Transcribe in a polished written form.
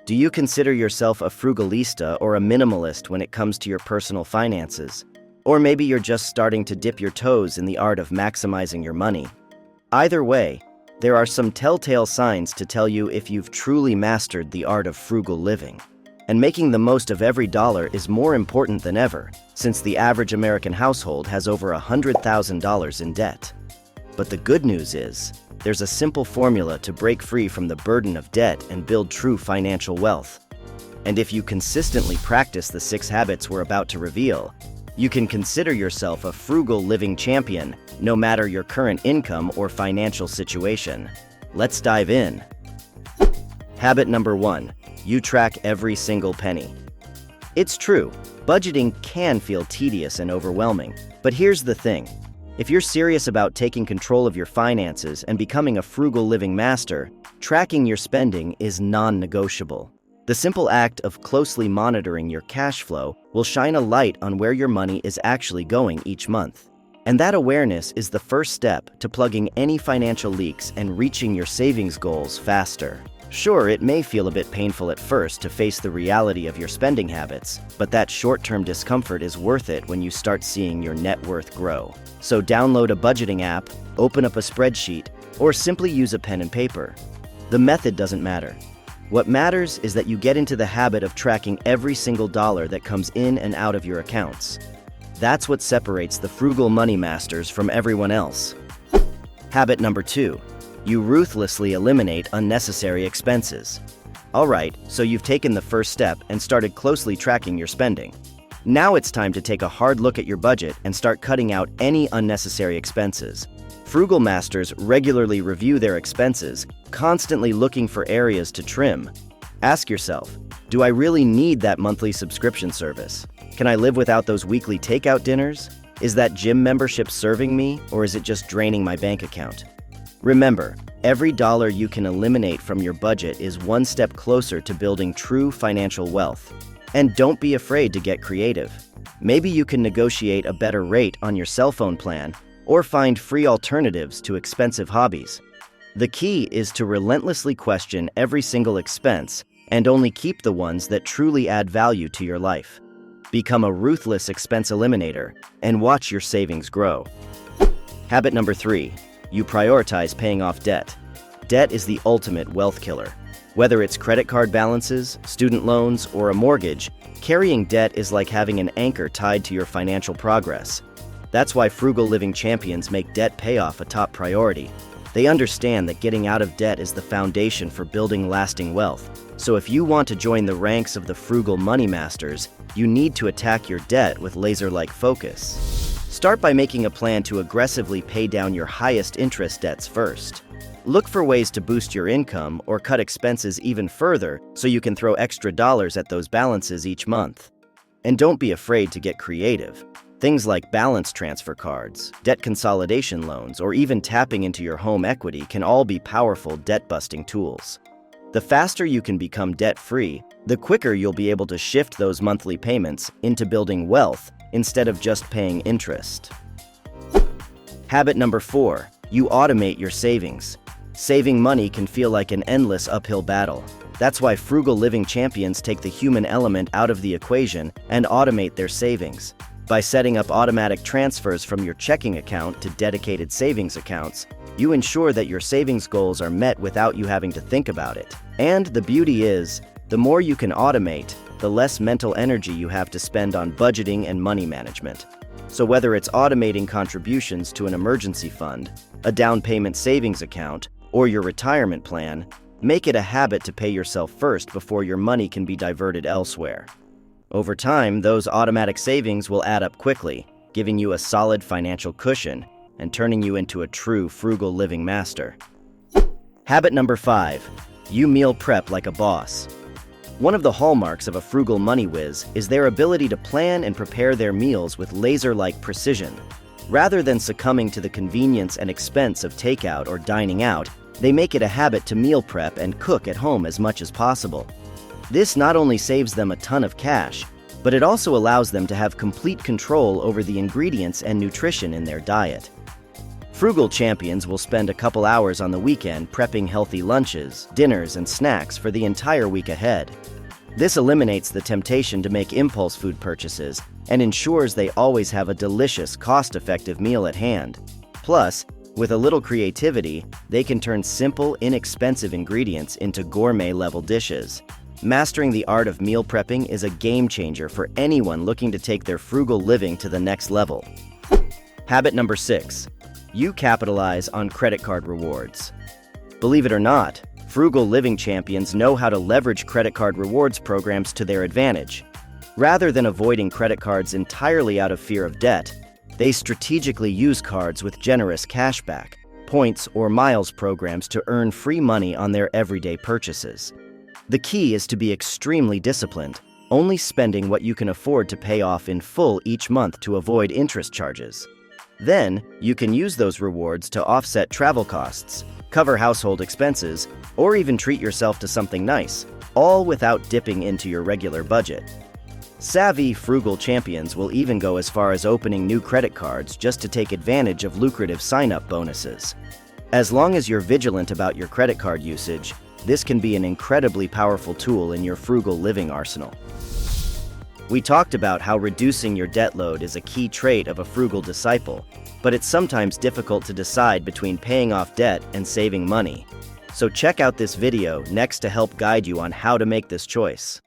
Do you consider yourself a frugalista or a minimalist when it comes to your personal finances? Or maybe you're just starting to dip your toes in the art of maximizing your money. Either way, there are some telltale signs to tell you if you've truly mastered the art of frugal living. And making the most of every dollar is more important than ever, since the average American household has over $100,000 in debt. But the good news is, there's a simple formula to break free from the burden of debt and build true financial wealth. And if you consistently practice the 6 habits we're about to reveal, you can consider yourself a frugal living champion, no matter your current income or financial situation. Let's dive in. Habit number 1. You track every single penny. It's true, budgeting can feel tedious and overwhelming, but here's the thing. If you're serious about taking control of your finances and becoming a frugal living master, tracking your spending is non-negotiable. The simple act of closely monitoring your cash flow will shine a light on where your money is actually going each month. And that awareness is the first step to plugging any financial leaks and reaching your savings goals faster. Sure, it may feel a bit painful at first to face the reality of your spending habits, but that short-term discomfort is worth it when you start seeing your net worth grow. So download a budgeting app, open up a spreadsheet, or simply use a pen and paper. The method doesn't matter. What matters is that you get into the habit of tracking every single dollar that comes in and out of your accounts. That's what separates the frugal money masters from everyone else. Habit number 2. You ruthlessly eliminate unnecessary expenses. Alright, so you've taken the first step and started closely tracking your spending. Now it's time to take a hard look at your budget and start cutting out any unnecessary expenses. Frugal masters regularly review their expenses, constantly looking for areas to trim. Ask yourself, do I really need that monthly subscription service? Can I live without those weekly takeout dinners? Is that gym membership serving me, or is it just draining my bank account? Remember, every dollar you can eliminate from your budget is one step closer to building true financial wealth. And don't be afraid to get creative. Maybe you can negotiate a better rate on your cell phone plan or find free alternatives to expensive hobbies. The key is to relentlessly question every single expense and only keep the ones that truly add value to your life. Become a ruthless expense eliminator and watch your savings grow. Habit number 3. You prioritize paying off debt. Debt is the ultimate wealth killer. Whether it's credit card balances, student loans, or a mortgage, carrying debt is like having an anchor tied to your financial progress. That's why frugal living champions make debt payoff a top priority. They understand that getting out of debt is the foundation for building lasting wealth. So if you want to join the ranks of the frugal money masters, you need to attack your debt with laser-like focus. Start by making a plan to aggressively pay down your highest interest debts first. Look for ways to boost your income or cut expenses even further so you can throw extra dollars at those balances each month. And don't be afraid to get creative. Things like balance transfer cards, debt consolidation loans, or even tapping into your home equity can all be powerful debt-busting tools. The faster you can become debt-free, the quicker you'll be able to shift those monthly payments into building wealth instead of just paying interest. Habit number 4. You automate your savings. Saving money can feel like an endless uphill battle. That's why frugal living champions take the human element out of the equation and automate their savings. By setting up automatic transfers from your checking account to dedicated savings accounts, you ensure that your savings goals are met without you having to think about it. And the beauty is, the more you can automate, the less mental energy you have to spend on budgeting and money management. So whether it's automating contributions to an emergency fund, a down payment savings account, or your retirement plan, make it a habit to pay yourself first before your money can be diverted elsewhere. Over time, those automatic savings will add up quickly, giving you a solid financial cushion and turning you into a true frugal living master. Habit number 5. You meal prep like a boss. One of the hallmarks of a frugal money whiz is their ability to plan and prepare their meals with laser-like precision. Rather than succumbing to the convenience and expense of takeout or dining out, they make it a habit to meal prep and cook at home as much as possible. This not only saves them a ton of cash, but it also allows them to have complete control over the ingredients and nutrition in their diet. Frugal champions will spend a couple hours on the weekend prepping healthy lunches, dinners, and snacks for the entire week ahead. This eliminates the temptation to make impulse food purchases and ensures they always have a delicious, cost-effective meal at hand. Plus, with a little creativity, they can turn simple, inexpensive ingredients into gourmet-level dishes. Mastering the art of meal prepping is a game-changer for anyone looking to take their frugal living to the next level. Habit number 6. You capitalize on credit card rewards. Believe it or not, frugal living champions know how to leverage credit card rewards programs to their advantage. Rather than avoiding credit cards entirely out of fear of debt, they strategically use cards with generous cashback, points, or miles programs to earn free money on their everyday purchases. The key is to be extremely disciplined, only spending what you can afford to pay off in full each month to avoid interest charges. Then, you can use those rewards to offset travel costs, cover household expenses, or even treat yourself to something nice, all without dipping into your regular budget. Savvy, frugal champions will even go as far as opening new credit cards just to take advantage of lucrative sign-up bonuses. As long as you're vigilant about your credit card usage, this can be an incredibly powerful tool in your frugal living arsenal. We talked about how reducing your debt load is a key trait of a frugal disciple, but it's sometimes difficult to decide between paying off debt and saving money. So check out this video next to help guide you on how to make this choice.